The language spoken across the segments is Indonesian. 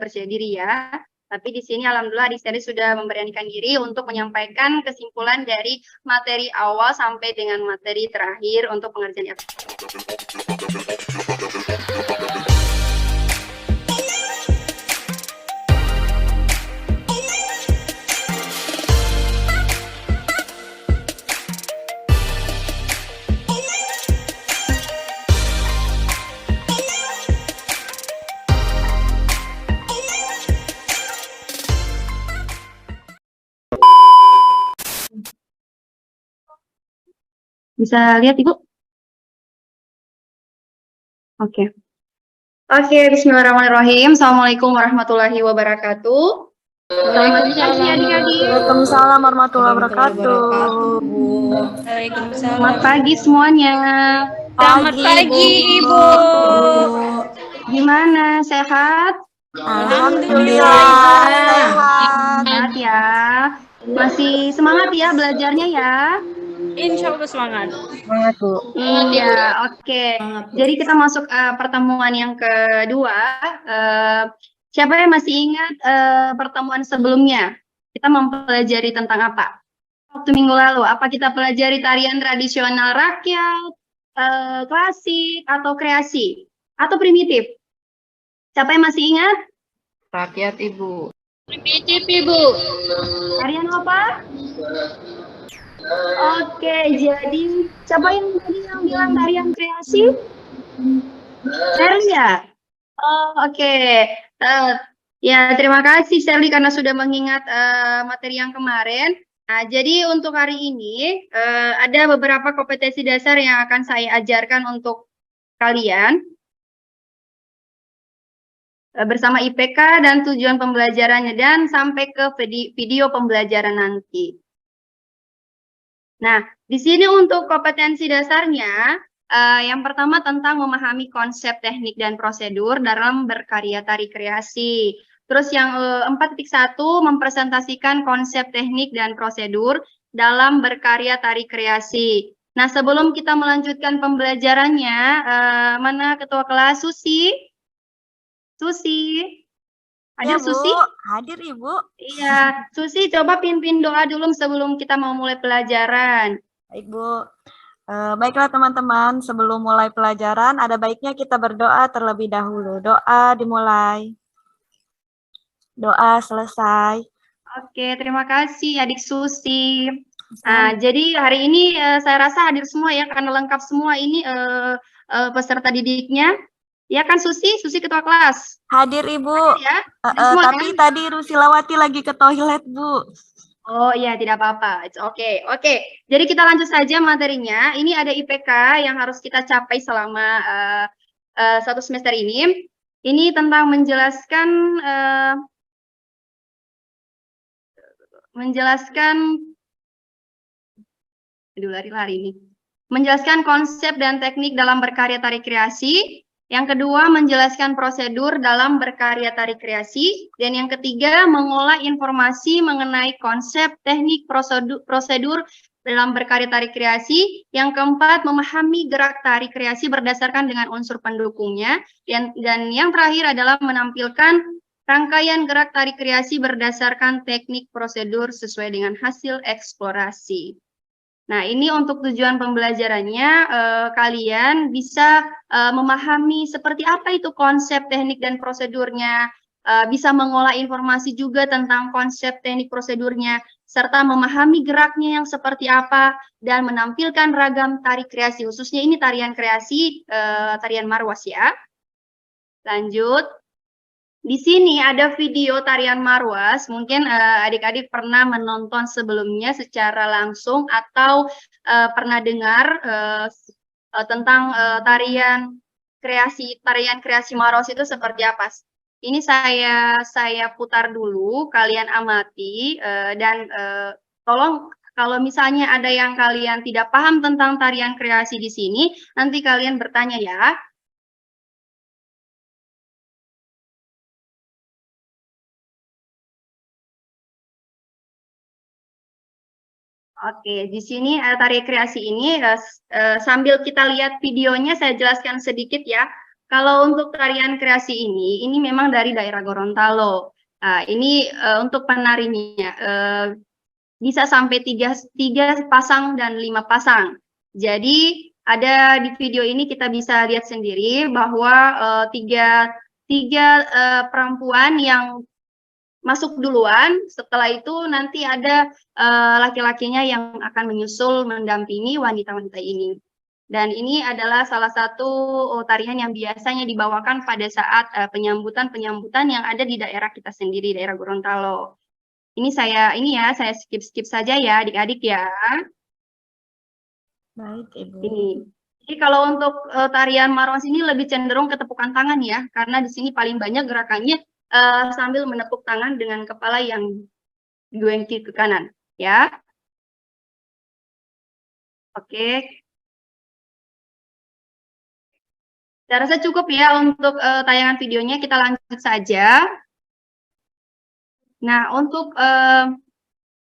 percaya diri ya. Tapi di sini alhamdulillah adik Serli sudah memberanikan diri untuk menyampaikan kesimpulan dari materi awal sampai dengan materi terakhir untuk pengerjaan Bisa lihat Ibu? Oke. Bismillahirrahmanirrahim. Assalamualaikum warahmatullahi wabarakatuh. Selamat pagi adik-adik. Waalaikumsalam warahmatullahi wabarakatuh. Selamat pagi semuanya. Selamat pagi Ibu. Gimana? Sehat? Alhamdulillah sehat. Sehat ya. Masih semangat ya belajarnya ya? Insya Allah semangat. Semangat Bu. Iya, oke. Jadi kita masuk pertemuan yang kedua. Siapa yang masih ingat pertemuan sebelumnya? Kita mempelajari tentang apa? Waktu minggu lalu, apa kita pelajari tarian tradisional rakyat, klasik, atau kreasi? Atau primitif? Siapa yang masih ingat? Rakyat Ibu. Primitif Ibu. Tarian apa? Oke, jadi siapa yang tadi yang bilang tarian kreasi? Sherly ya? Oh, oke. Ya, terima kasih Sherly karena sudah mengingat materi yang kemarin. Nah, jadi untuk hari ini ada beberapa kompetensi dasar yang akan saya ajarkan untuk kalian bersama IPK dan tujuan pembelajarannya dan sampai ke video pembelajaran nanti. Nah, di sini untuk kompetensi dasarnya, yang pertama tentang memahami konsep teknik dan prosedur dalam berkarya tari kreasi. Terus yang 4.1 mempresentasikan konsep teknik dan prosedur dalam berkarya tari kreasi. Nah, sebelum kita melanjutkan pembelajarannya, mana ketua kelas Susi? Susi? Hadir Ya, Bu. Susi? Hadir Ibu. Iya, Susi coba pimpin doa dulu sebelum kita mau mulai pelajaran. Baik Bu. Baiklah teman-teman, sebelum mulai pelajaran ada baiknya kita berdoa terlebih dahulu. Doa dimulai. Doa selesai. Oke, terima kasih adik Susi. Nah, jadi hari ini saya rasa hadir semua ya, karena lengkap semua ini peserta didiknya. Ya kan Susi? Susi ketua kelas. Hadir Ibu. Hadir ya? Semua, Tapi kan? tadi Rusilawati lagi ke toilet Bu. Oh iya, tidak apa-apa. It's okay. Oke, jadi kita lanjut saja materinya. Ini ada IPK yang harus kita capai selama satu semester ini. Ini tentang menjelaskan konsep dan teknik dalam berkarya tari kreasi. Yang kedua, menjelaskan prosedur dalam berkarya tari kreasi. Dan yang ketiga, mengolah informasi mengenai konsep, teknik, prosedur dalam berkarya tari kreasi. Yang keempat, memahami gerak tari kreasi berdasarkan dengan unsur pendukungnya. Dan yang terakhir adalah menampilkan rangkaian gerak tari kreasi berdasarkan teknik prosedur sesuai dengan hasil eksplorasi. Nah, ini untuk tujuan pembelajarannya, kalian bisa memahami seperti apa itu konsep, teknik, dan prosedurnya, bisa mengolah informasi juga tentang konsep, teknik, prosedurnya, serta memahami geraknya yang seperti apa, dan menampilkan ragam tari kreasi, khususnya ini tarian kreasi, tarian Marwas ya. Lanjut. Di sini ada video tarian Marwas, mungkin adik-adik pernah menonton sebelumnya secara langsung atau pernah dengar tentang tarian kreasi Marwas itu seperti apa. Ini saya putar dulu, kalian amati dan tolong kalau misalnya ada yang kalian tidak paham tentang tarian kreasi di sini, nanti kalian bertanya ya. Oke, di sini tari kreasi ini sambil kita lihat videonya saya jelaskan sedikit ya. Kalau untuk tarian kreasi ini memang dari daerah Gorontalo. Ini untuk penarinya bisa sampai tiga pasang dan 5 pasang. Jadi ada di video ini kita bisa lihat sendiri bahwa tiga perempuan yang masuk duluan, setelah itu nanti ada laki-lakinya yang akan menyusul mendampingi wanita-wanita ini. Dan ini adalah salah satu tarian yang biasanya dibawakan pada saat penyambutan-penyambutan yang ada di daerah kita sendiri, daerah Gorontalo. Ini saya skip saja ya adik-adik ya. Baik, Ibu. Ini. Jadi kalau untuk tarian Marwas ini lebih cenderung ke tepukan tangan ya, karena di sini paling banyak gerakannya sambil menepuk tangan dengan kepala yang digoyangkan ke kanan, ya. Oke. Saya rasa cukup ya untuk tayangan videonya, kita lanjut saja. Nah, untuk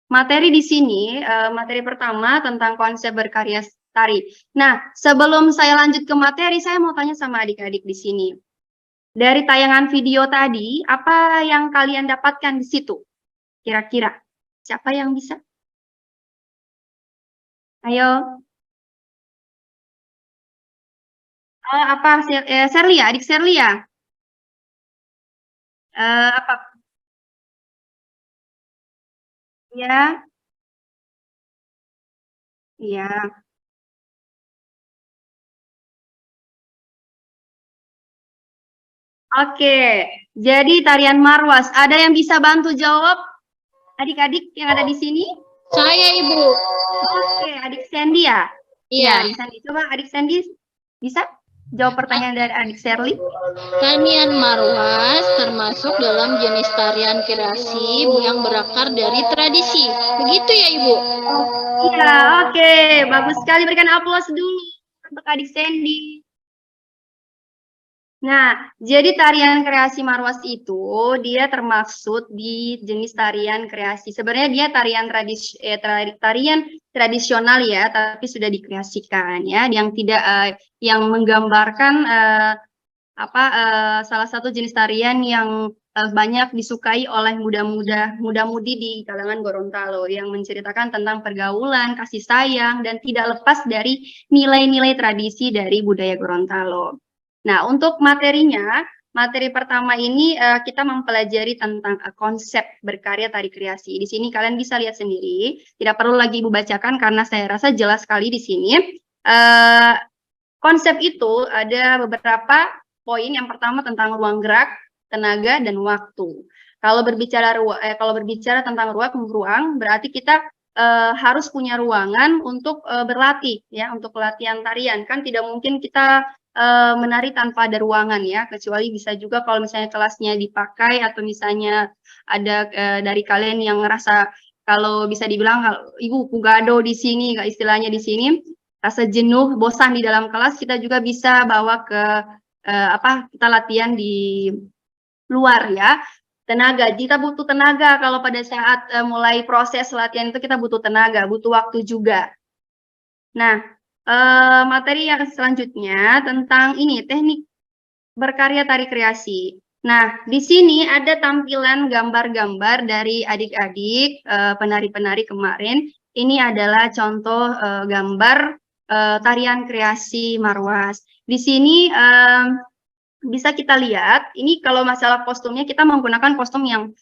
materi di sini, materi pertama tentang konsep berkarya tari. Nah, sebelum saya lanjut ke materi, saya mau tanya sama adik-adik di sini. Dari tayangan video tadi, apa yang kalian dapatkan di situ? Kira-kira, siapa yang bisa? Ayo. Apa? Serlia, adik Serlia. Apa? Ya. Iya. Oke, jadi tarian Marwas. Ada yang bisa bantu jawab? Adik-adik yang ada di sini? Saya, Ibu. Oke, adik Sandy ya? Iya. Adik Sandy. Coba adik Sandy bisa jawab pertanyaan dari adik Sherly? Tarian Marwas termasuk dalam jenis tarian kreasi yang berakar dari tradisi. Begitu ya, Ibu? Iya, oke. Bagus sekali. Berikan aplaus dulu untuk adik Sandy. Nah, jadi tarian kreasi Marwas itu dia termaksud di jenis tarian kreasi. Sebenarnya dia tarian tradisional ya, tapi sudah dikreasikan ya, yang tidak yang menggambarkan salah satu jenis tarian yang banyak disukai oleh muda-mudi di kalangan Gorontalo yang menceritakan tentang pergaulan, kasih sayang, dan tidak lepas dari nilai-nilai tradisi dari budaya Gorontalo. Nah, untuk materinya, materi pertama ini kita mempelajari tentang konsep berkarya tari kreasi. Di sini kalian bisa lihat sendiri, tidak perlu lagi Ibu bacakan karena saya rasa jelas sekali di sini. Konsep itu ada beberapa poin. Yang pertama tentang ruang gerak, tenaga, dan waktu. Kalau berbicara tentang ruang, berarti kita harus punya ruangan untuk berlatih ya, untuk pelatihan tarian. Kan tidak mungkin kita menari tanpa ada ruangan ya, kecuali bisa juga kalau misalnya kelasnya dipakai atau misalnya ada dari kalian yang ngerasa kalau bisa dibilang Ibu pugado di sini, istilahnya di sini, rasa jenuh, bosan di dalam kelas, kita juga bisa bawa ke kita latihan di luar ya. Tenaga, kita butuh tenaga kalau pada saat mulai proses latihan itu kita butuh tenaga, butuh waktu juga. Nah, materi yang selanjutnya tentang ini, teknik berkarya tari kreasi. Nah, di sini ada tampilan gambar-gambar dari adik-adik penari-penari kemarin. Ini adalah contoh gambar tarian kreasi Marwas. Di sini bisa kita lihat, ini kalau masalah kostumnya kita menggunakan kostum yang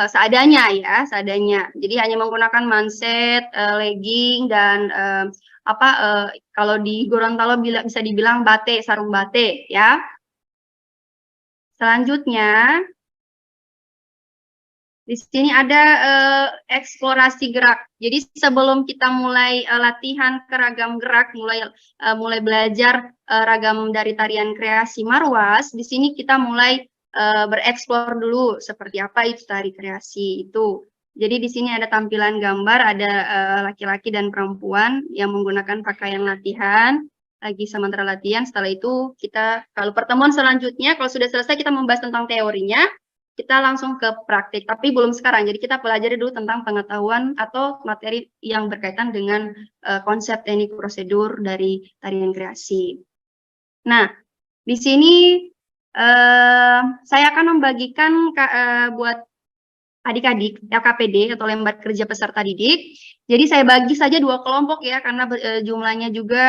seadanya ya, seadanya. Jadi hanya menggunakan manset, legging, dan kalau di Gorontalo bisa dibilang batik, sarung batik ya. Selanjutnya, di sini ada eksplorasi gerak. Jadi sebelum kita mulai latihan keragam gerak, mulai belajar ragam dari tarian kreasi Marwas, di sini kita mulai bereksplor dulu seperti apa itu tari kreasi itu. Jadi di sini ada tampilan gambar, ada laki-laki dan perempuan yang menggunakan pakaian latihan, lagi sementara latihan. Setelah itu kita, kalau pertemuan selanjutnya, kalau sudah selesai kita membahas tentang teorinya, kita langsung ke praktik, tapi belum sekarang. Jadi kita pelajari dulu tentang pengetahuan atau materi yang berkaitan dengan konsep teknik prosedur dari tarian kreasi. Nah, Di sini saya akan membagikan buat adik-adik LKPD atau lembar kerja peserta didik. Jadi saya bagi saja 2 kelompok ya, karena jumlahnya juga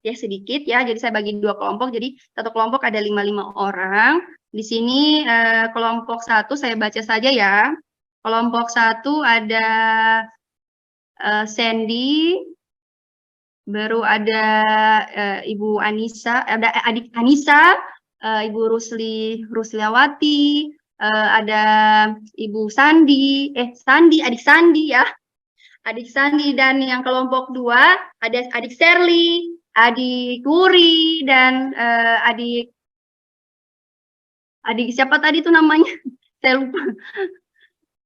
ya sedikit ya. Jadi saya bagi 2 kelompok. Jadi satu kelompok ada 5 orang. Di sini kelompok 1 saya baca saja ya. Kelompok 1 ada Sandy, baru ada Ibu Anissa, ada adik Anissa, Ibu Rusliawati, ada Ibu Sandi, adik Sandi ya, adik Sandi, dan yang kelompok 2 ada adik Sherly, adik Wuri, dan adik siapa tadi itu namanya? Saya lupa.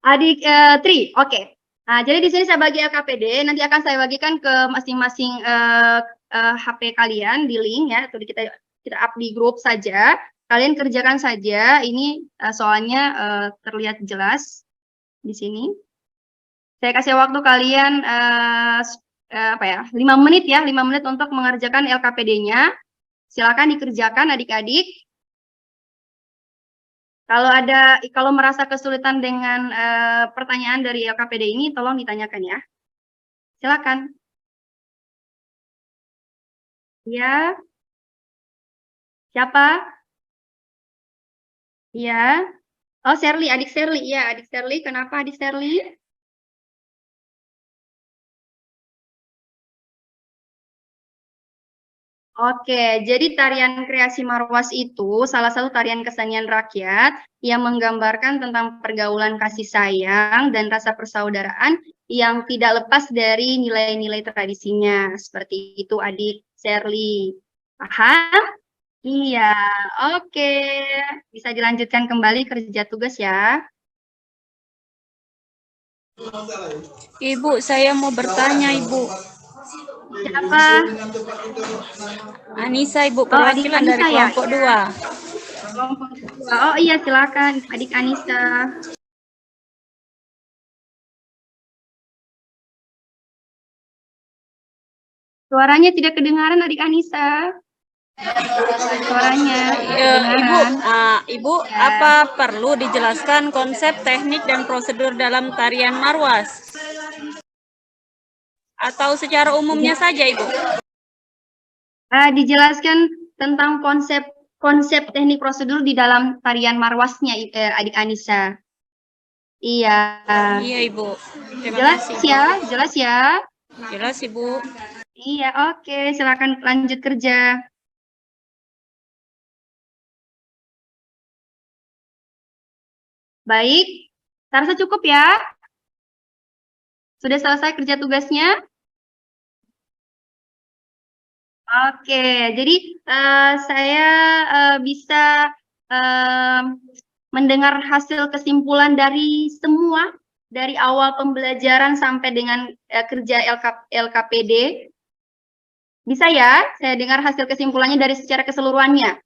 Adik Tri, oke. Nah, jadi di sini saya bagi LKPD, nanti akan saya bagikan ke masing-masing HP kalian di link ya, atau kita up di grup saja. Kalian kerjakan saja, ini soalnya terlihat jelas di sini. Saya kasih waktu kalian 5 menit ya, 5 menit untuk mengerjakan LKPD-nya. Silakan dikerjakan adik-adik. Kalau merasa kesulitan dengan pertanyaan dari LKPD ini, tolong ditanyakan ya. Silakan. Ya. Siapa? Ya. Oh, Sherly, adik Sherly. Ya, adik Sherly. Kenapa adik Sherly? Oke, jadi tarian kreasi Marwas itu salah satu tarian kesenian rakyat yang menggambarkan tentang pergaulan kasih sayang dan rasa persaudaraan yang tidak lepas dari nilai-nilai tradisinya. Seperti itu adik Sherly. Paham? Iya, oke. Bisa dilanjutkan kembali kerja tugas ya. Ibu, saya mau bertanya, Ibu. Siapa? Anissa, Ibu, perwakilan Anissa dari ya? kelompok 2. Kelompok 2. Oh iya, silakan adik Anissa. Suaranya tidak kedengaran adik Anissa. Suaranya Ibu, apa perlu dijelaskan konsep teknik dan prosedur dalam tarian Marwas? Atau secara umumnya saja, Ibu? Dijelaskan tentang konsep teknik prosedur di dalam tarian Marwasnya, adik Anissa. Iya. Iya, Ibu. Jelas ya? Jelas ya? Jelas, Ibu. Iya, oke. Silakan lanjut kerja. Baik. Saya rasa cukup ya. Sudah selesai kerja tugasnya? Oke, jadi saya bisa mendengar hasil kesimpulan dari semua, dari awal pembelajaran sampai dengan kerja LKPD. Bisa ya, saya dengar hasil kesimpulannya dari secara keseluruhannya.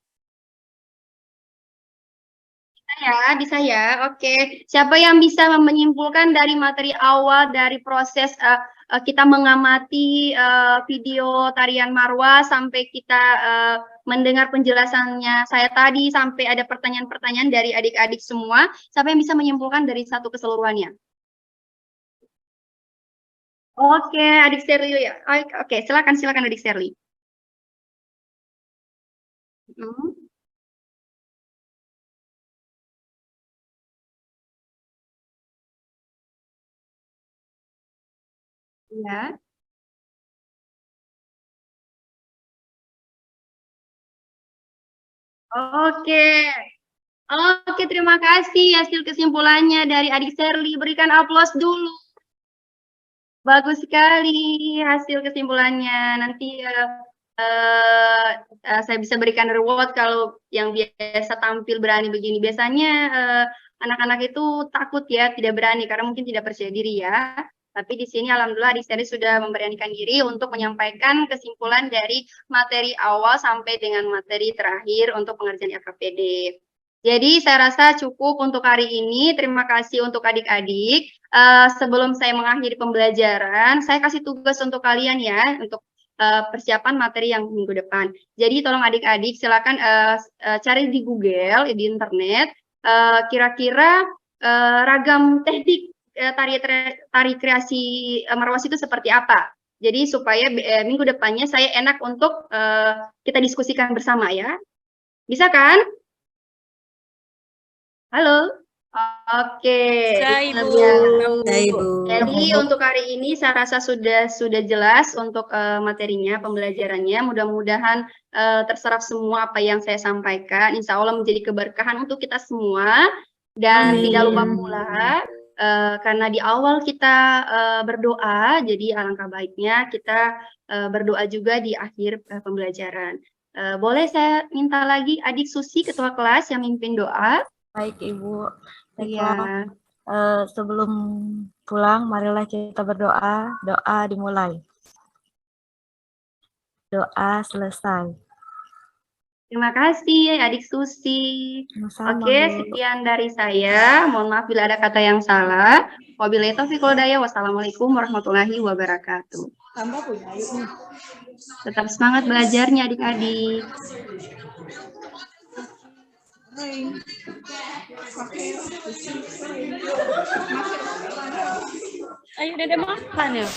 Bisa ya, oke. Siapa yang bisa menyimpulkan dari materi awal, dari proses kita mengamati video tarian Marwa sampai kita mendengar penjelasannya saya tadi, sampai ada pertanyaan-pertanyaan dari adik-adik semua, siapa yang bisa menyimpulkan dari satu keseluruhannya? Oke, adik Sherly ya. Oke, silakan adik Sherly. Ya. Oke, terima kasih hasil kesimpulannya dari adik Sherly. Berikan aplaus dulu. Bagus sekali hasil kesimpulannya. Nanti saya bisa berikan reward kalau yang biasa tampil berani begini. Biasanya anak-anak itu takut ya, tidak berani karena mungkin tidak percaya diri ya. Tapi di sini alhamdulillah adik Sherly sudah memberanikan diri untuk menyampaikan kesimpulan dari materi awal sampai dengan materi terakhir untuk pengerjaan LKPD. Jadi saya rasa cukup untuk hari ini. Terima kasih untuk adik-adik. Sebelum saya mengakhiri pembelajaran, saya kasih tugas untuk kalian ya, untuk persiapan materi yang minggu depan. Jadi tolong adik-adik silakan cari di Google, di internet, kira-kira ragam teknik tari kreasi Marwas itu seperti apa. Jadi supaya minggu depannya saya enak untuk kita diskusikan bersama ya. Bisa kan? Halo? Oke. Bisa, Ibu. Jadi untuk hari ini saya rasa sudah jelas untuk materinya, pembelajarannya. Mudah-mudahan terserap semua apa yang saya sampaikan. Insya Allah menjadi keberkahan untuk kita semua. Dan tidak lupa pula, karena di awal kita berdoa, jadi alangkah baiknya kita berdoa juga di akhir pembelajaran. Boleh saya minta lagi adik Susi, ketua kelas yang mimpin doa? Baik, Ibu. Iya. Sebelum pulang, marilah kita berdoa. Doa dimulai. Doa selesai. Terima kasih adik Susi. Sama-sama, Oke, Bu. sekian dari saya. Mohon maaf bila ada kata yang salah. Wabillahi taufiq wal hidayah. Wassalamualaikum warahmatullahi wabarakatuh. Tetap semangat belajarnya adik-adik. Ayo Dede makan ya.